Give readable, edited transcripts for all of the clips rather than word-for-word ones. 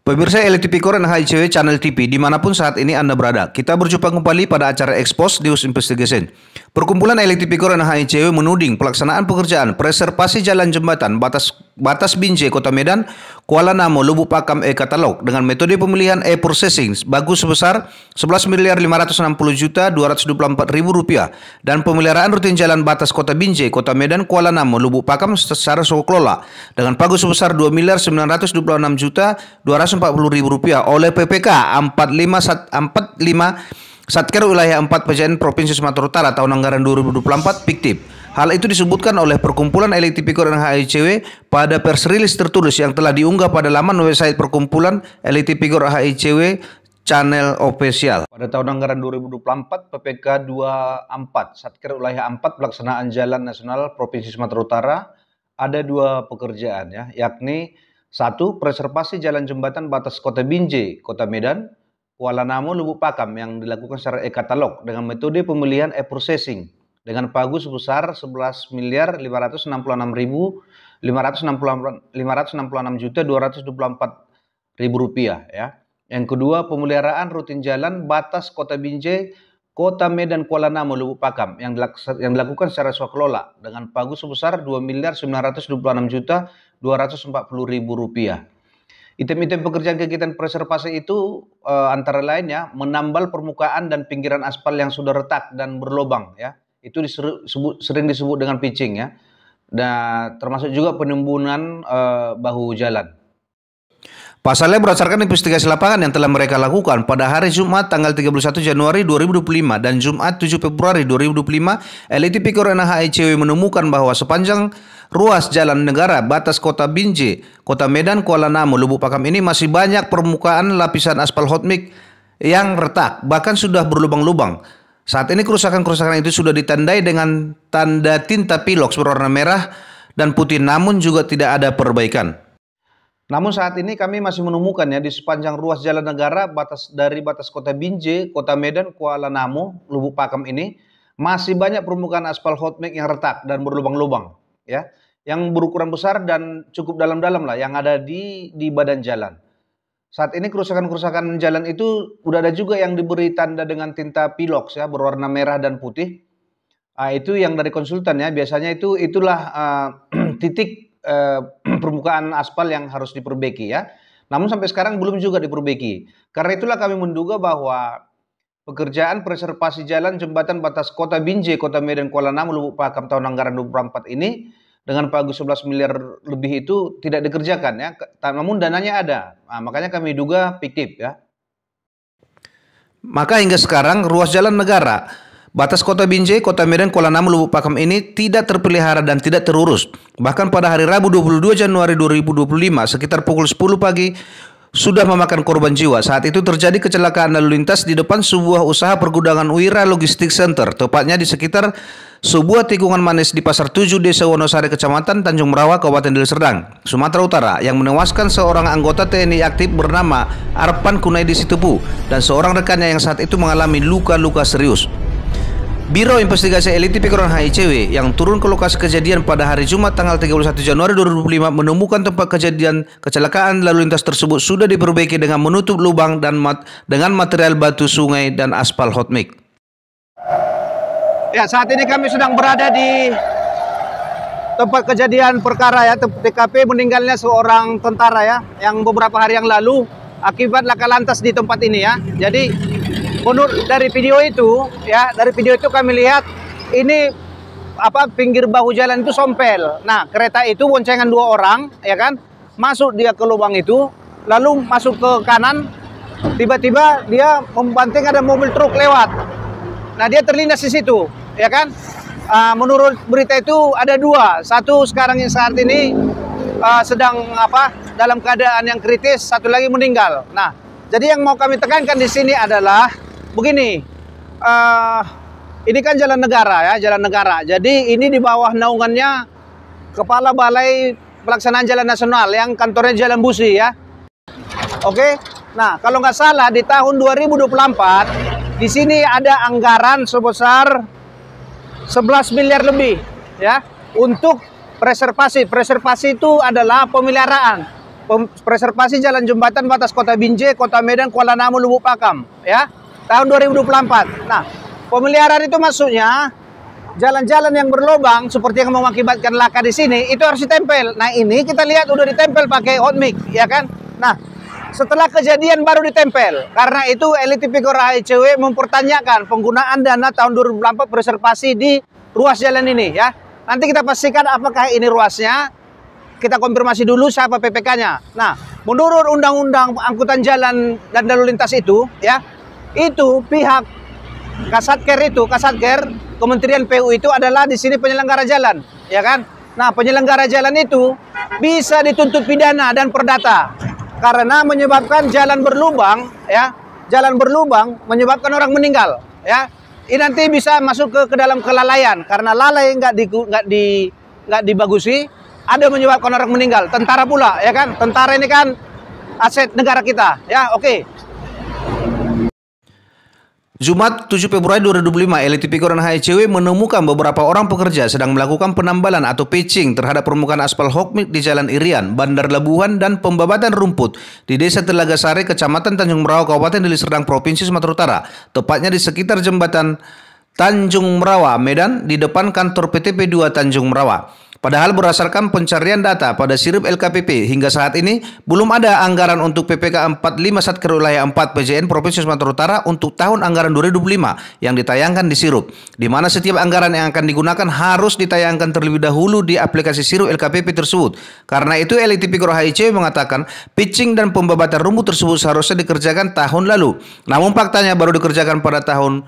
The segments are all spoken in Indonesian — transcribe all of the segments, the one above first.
Pemirsa LTV Korean HICW Channel TV dimanapun saat ini Anda berada, kita berjumpa kembali pada acara Expose News Investigation. Perkumpulan LTV Korean HICW menuding pelaksanaan pekerjaan preservasi jalan jembatan batas Binjai Kota Medan, Kuala Namu, Lubuk Pakam katalog dengan metode pemilihan processing bagus sebesar 11.560.224.000 rupiah dan pemeliharaan rutin jalan batas Kota Binjai, Kota Medan, Kuala Namu, Lubuk Pakam secara sukarela dengan pagu sebesar 2.926.240.000 rupiah oleh PPK 45 Satker Wilayah 4 PJN Provinsi Sumatera Utara tahun anggaran 2024 fiktif. Hal itu disebutkan oleh Perkumpulan LTV Korean HICW pada pers rilis tertulis yang telah diunggah pada laman website Perkumpulan LTV Korean HICW Channel Official. Pada tahun anggaran 2024 PPK 24 Satker Wilayah 4 pelaksanaan jalan nasional Provinsi Sumatera Utara ada dua pekerjaan yakni 1. Preservasi jalan jembatan batas Kota Binjai, Kota Medan, Kuala Namu, Lubuk Pakam yang dilakukan secara katalog dengan metode pemilihan processing dengan pagu sebesar 11.566.224.000 rupiah Yang kedua, pemeliharaan rutin jalan batas Kota Binjai, Kota Medan, Kuala Namu, Lubuk Pakam yang dilakukan secara swakelola dengan pagu sebesar 2.926.240.000 rupiah. Item-item pekerjaan kegiatan preservasi itu antara lainnya menambal permukaan dan pinggiran aspal yang sudah retak dan berlubang Itu sering disebut dengan pitching Dan termasuk juga penimbunan bahu jalan. Pasalnya berdasarkan investigasi lapangan yang telah mereka lakukan pada hari Jumat tanggal 31 Januari 2025 dan Jumat 7 Februari 2025, LTV Korean HICW menemukan bahwa sepanjang ruas jalan negara batas Kota Binjai, Kota Medan, Kuala Namu, Lubuk Pakam ini masih banyak permukaan lapisan aspal hot mix yang retak, bahkan sudah berlubang-lubang. Saat ini kerusakan-kerusakan itu sudah ditandai dengan tanda tinta pilox berwarna merah dan putih, namun juga tidak ada perbaikan. Namun saat ini kami masih menemukan di sepanjang ruas jalan negara dari batas Kota Binjai, Kota Medan, Kuala Namu, Lubuk Pakam ini masih banyak permukaan aspal hot mix yang retak dan berlubang-lubang yang berukuran besar dan cukup dalam-dalam yang ada di badan jalan. Saat ini kerusakan-kerusakan jalan itu udah ada juga yang diberi tanda dengan tinta pilox berwarna merah dan putih. Itu yang dari konsultan biasanya itulah titik permukaan aspal yang harus diperbaiki Namun sampai sekarang belum juga diperbaiki. Karena itulah kami menduga bahwa pekerjaan preservasi jalan jembatan batas Kota Binjai, Kota Medan, Kuala Namu, Lubuk Pakam tahun anggaran 2024 ini dengan pagu 11 miliar lebih itu tidak dikerjakan namun dananya ada. Makanya kami duga fiktif Maka hingga sekarang ruas jalan negara batas Kota Binjai, Kota Medan, Kuala Namu, Lubuk Pakam ini tidak terpelihara dan tidak terurus. Bahkan pada hari Rabu 22 Januari 2025 sekitar pukul 10 pagi sudah memakan korban jiwa. Saat itu terjadi kecelakaan lalu lintas di depan sebuah usaha pergudangan Wira Logistik Center, tepatnya di sekitar sebuah tikungan manis di Pasar 7 Desa Wonosari, Kecamatan Tanjung Merawa, Kabupaten Deli Serdang, Sumatera Utara, yang menewaskan seorang anggota TNI aktif bernama Arpan Kunaidi Situpu dan seorang rekannya yang saat itu mengalami luka-luka serius. Biro Investigasi LTV Korean HICW yang turun ke lokasi kejadian pada hari Jumat tanggal 31 Januari 2025 menemukan tempat kejadian kecelakaan lalu lintas tersebut sudah diperbaiki dengan menutup lubang dan dengan material batu sungai dan aspal hot mix. Saat ini kami sedang berada di tempat kejadian perkara TKP meninggalnya seorang tentara yang beberapa hari yang lalu akibat laka lantas di tempat ini Jadi menurut dari video itu kami lihat ini pinggir bahu jalan itu sompel. Nah, kereta itu boncengan 2 orang masuk dia ke lubang itu lalu masuk ke kanan, tiba-tiba dia membanting ada mobil truk lewat. Nah, dia terlindas di situ menurut berita itu ada 2, satu sekarang yang saat ini sedang dalam keadaan yang kritis, satu lagi meninggal. Nah, jadi yang mau kami tekankan di sini adalah begini, ini kan jalan negara jalan negara. Jadi ini di bawah naungannya Kepala Balai Pelaksanaan Jalan Nasional yang kantornya Jalan Busi Oke. Nah, kalau nggak salah di tahun 2024 di sini ada anggaran sebesar 11 miliar lebih untuk preservasi. Preservasi itu adalah pemeliharaan. preservasi jalan jembatan batas Kota Binjai, Kota Medan, Kuala Namu, Lubuk Pakam, ya, tahun 2024. Nah, pemeliharaan itu maksudnya jalan-jalan yang berlubang seperti yang mengakibatkan laka di sini itu harus ditempel. Nah, ini kita lihat udah ditempel pakai hot mix, ya kan? Nah, setelah kejadian baru ditempel. Karena itu Elit Tipikor HICW mempertanyakan penggunaan dana tahun 2024 preservasi di ruas jalan ini, ya. Nanti kita pastikan apakah ini ruasnya. Kita konfirmasi dulu siapa PPK-nya. Nah, menurut Undang-Undang Angkutan Jalan dan Lalu Lintas itu, ya, itu pihak Kasatker Kementerian PU itu adalah di sini penyelenggara jalan, ya kan? Nah, penyelenggara jalan itu bisa dituntut pidana dan perdata karena menyebabkan jalan berlubang, ya, jalan berlubang menyebabkan orang meninggal, ya. Ini nanti bisa masuk ke dalam kelalaian karena lalai nggak dibagusi, ada menyebabkan orang meninggal. Tentara pula, ya kan? Tentara ini kan aset negara kita, ya. Oke. Jumat 7 Februari 2025, Elit Tipikor dan HICW menemukan beberapa orang pekerja sedang melakukan penambalan atau patching terhadap permukaan aspal hokmik di Jalan Irian, Bandar Labuhan, dan pembabatan rumput di Desa Telaga Sari, Kecamatan Tanjung Merawa, Kabupaten Deli Serdang, Provinsi Sumatera Utara, tepatnya di sekitar jembatan Tanjung Merawa, Medan, di depan kantor PTP 2 Tanjung Merawa. Padahal berdasarkan pencarian data pada sirup LKPP hingga saat ini belum ada anggaran untuk PPK 45 Satker Wilayah 4 PJN Provinsi Sumatera Utara untuk tahun anggaran 2025 yang ditayangkan di sirup, di mana setiap anggaran yang akan digunakan harus ditayangkan terlebih dahulu di aplikasi sirup LKPP tersebut. Karena itu Elit Tipikor HICW mengatakan pitching dan pembabatan rumput tersebut seharusnya dikerjakan tahun lalu. Namun faktanya baru dikerjakan pada tahun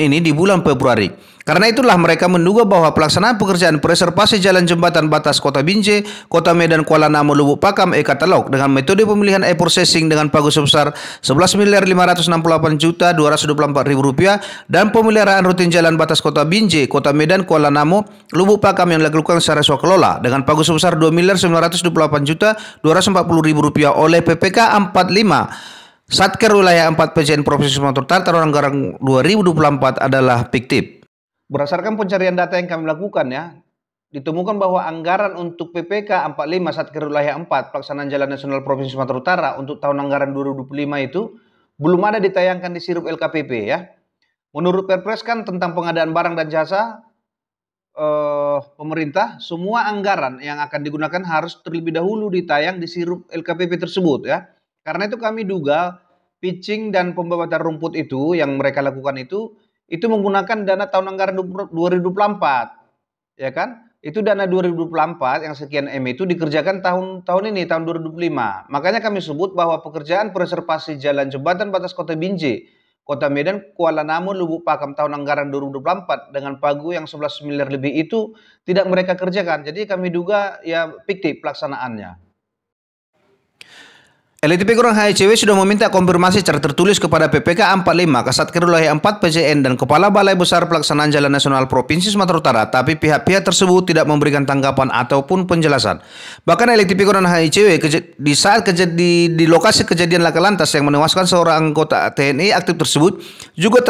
ini di bulan Februari. Karena itulah mereka menduga bahwa pelaksanaan pekerjaan preservasi jalan jembatan batas Kota Binjai, Kota Medan, Kuala Namu, Lubuk Pakam, e-katalog dengan metode pemilihan e-processing dengan pagu sebesar Rp11.568.224.000 dan pemeliharaan rutin jalan batas Kota Binjai, Kota Medan, Kuala Namu, Lubuk Pakam yang dilakukan secara swakelola dengan pagu sebesar Rp2.928.240.000 oleh PPK 45 Satker Wilayah 4 PJN Provinsi Sumatera Utara tahun anggaran 2024 adalah fiktif. Berdasarkan pencarian data yang kami lakukan, ya, ditemukan bahwa anggaran untuk PPK 45 Satker Wilayah 4 Pelaksanaan Jalan Nasional Provinsi Sumatera Utara untuk tahun anggaran 2025 itu belum ada ditayangkan di sirup LKPP, ya. Menurut Perpres kan tentang pengadaan barang dan jasa pemerintah, semua anggaran yang akan digunakan harus terlebih dahulu ditayang di sirup LKPP tersebut, ya. Karena itu kami duga pitching dan pembabatan rumput itu yang mereka lakukan itu menggunakan dana tahun anggaran 2024, ya kan? Itu dana 2024 yang sekian M itu dikerjakan tahun ini, tahun 2025. Makanya kami sebut bahwa pekerjaan preservasi jalan jembatan batas Kota Binjai, Kota Medan, Kuala Namu, Lubuk Pakam tahun anggaran 2024 dengan pagu yang 11 miliar lebih itu tidak mereka kerjakan. Jadi kami duga ya fiktif pelaksanaannya. Elit Tipikor HICW sudah meminta konfirmasi secara tertulis kepada PPK 45 Kasatker Wilayah 4 PJN dan Kepala Balai Besar Pelaksanaan Jalan Nasional Provinsi Sumatera Utara, tapi pihak-pihak tersebut tidak memberikan tanggapan ataupun penjelasan. Bahkan Elit Tipikor HICW di lokasi kejadian laka lantas yang menewaskan seorang anggota TNI aktif tersebut juga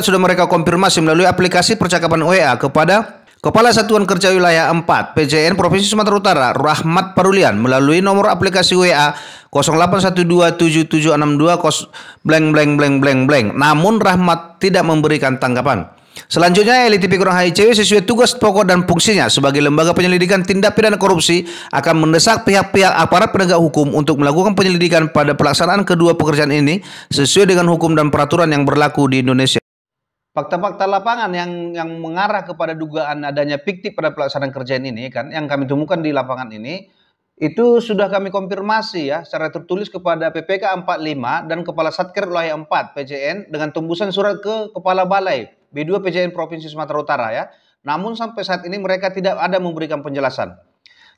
sudah mereka konfirmasi melalui aplikasi percakapan WA kepada Kepala Satuan Kerja Wilayah 4 PJN Provinsi Sumatera Utara, Rahmat Parulian, melalui nomor aplikasi WA 08127762 Namun Rahmat tidak memberikan tanggapan. Selanjutnya, Elit Tipikor HICW sesuai tugas pokok dan fungsinya sebagai lembaga penyelidikan tindak pidana korupsi akan mendesak pihak-pihak aparat penegak hukum untuk melakukan penyelidikan pada pelaksanaan kedua pekerjaan ini sesuai dengan hukum dan peraturan yang berlaku di Indonesia. Fakta-fakta lapangan yang mengarah kepada dugaan adanya fiktif pada pelaksanaan kerjaan ini kan yang kami temukan di lapangan ini itu sudah kami konfirmasi ya secara tertulis kepada PPK 45 dan Kepala Satker Wilayah 4 PJN dengan tembusan surat ke Kepala Balai B2 PJN Provinsi Sumatera Utara ya. Namun sampai saat ini mereka tidak ada memberikan penjelasan.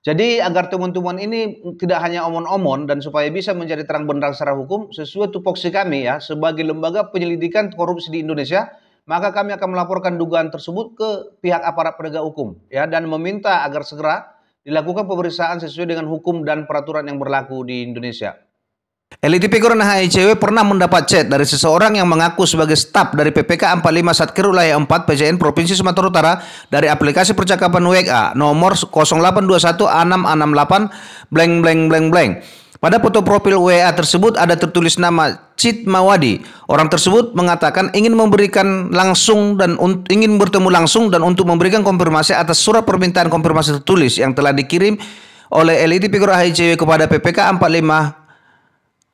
Jadi agar temuan-temuan ini tidak hanya omon-omon dan supaya bisa menjadi terang benderang secara hukum sesuai tupoksi kami ya sebagai lembaga penyelidikan korupsi di Indonesia, maka kami akan melaporkan dugaan tersebut ke pihak aparat penegak hukum ya dan meminta agar segera dilakukan pemeriksaan sesuai dengan hukum dan peraturan yang berlaku di Indonesia. LTP Korona HICW pernah mendapat chat dari seseorang yang mengaku sebagai staf dari PPK 45 Satker Wilayah 4 PJN Provinsi Sumatera Utara dari aplikasi percakapan WA nomor 08216668 blank blank blank blank. Pada foto profil WA tersebut ada tertulis nama Cid Mawadi. Orang tersebut mengatakan ingin memberikan langsung dan ingin bertemu langsung dan untuk memberikan konfirmasi atas surat permintaan konfirmasi tertulis yang telah dikirim oleh LTP Korona HICW kepada PPK 45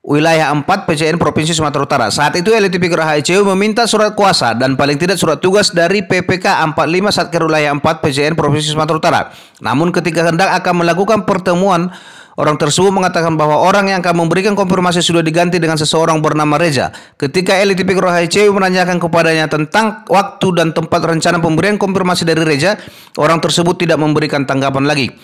Wilayah 4 PJN Provinsi Sumatera Utara. Saat itu LTP Korona HICW meminta surat kuasa dan paling tidak surat tugas dari PPK 45 Satker Wilayah 4 PJN Provinsi Sumatera Utara. Namun ketika hendak akan melakukan pertemuan, orang tersebut mengatakan bahwa orang yang akan memberikan konfirmasi sudah diganti dengan seseorang bernama Reza. Ketika LTP Korona HICW menanyakan kepadanya tentang waktu dan tempat rencana pemberian konfirmasi dari Reza, orang tersebut tidak memberikan tanggapan lagi.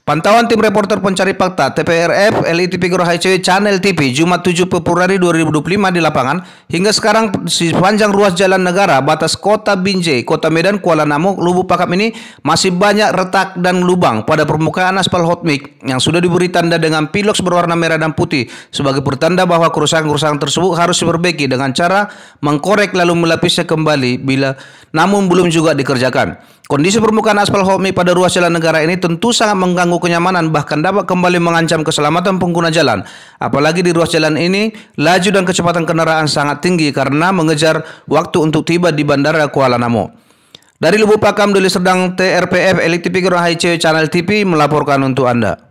Pantauan tim reporter pencari fakta TPRF LTP Korona HICW Channel TV Jumat 7 Februari 2025 di lapangan. Hingga sekarang sepanjang ruas jalan negara batas Kota Binjai, Kota Medan, Kuala Namu, Lubuk Pakam ini masih banyak retak dan lubang pada permukaan aspal hot mix yang sudah diberi tanda dengan piloks berwarna merah dan putih sebagai pertanda bahwa kerusakan-kerusakan tersebut harus diperbaiki dengan cara mengkorek lalu melapisnya kembali namun belum juga dikerjakan. Kondisi permukaan aspal hot mix pada ruas jalan negara ini tentu sangat mengganggu kenyamanan, bahkan dapat kembali mengancam keselamatan pengguna jalan. Apalagi di ruas jalan ini, laju dan kecepatan kendaraan sangat tinggi karena mengejar waktu untuk tiba di Bandara Kuala Namu. Dari Lubuk Pakam, Deli Serdang, TRPF LTP Korona HICW Channel TV melaporkan untuk Anda.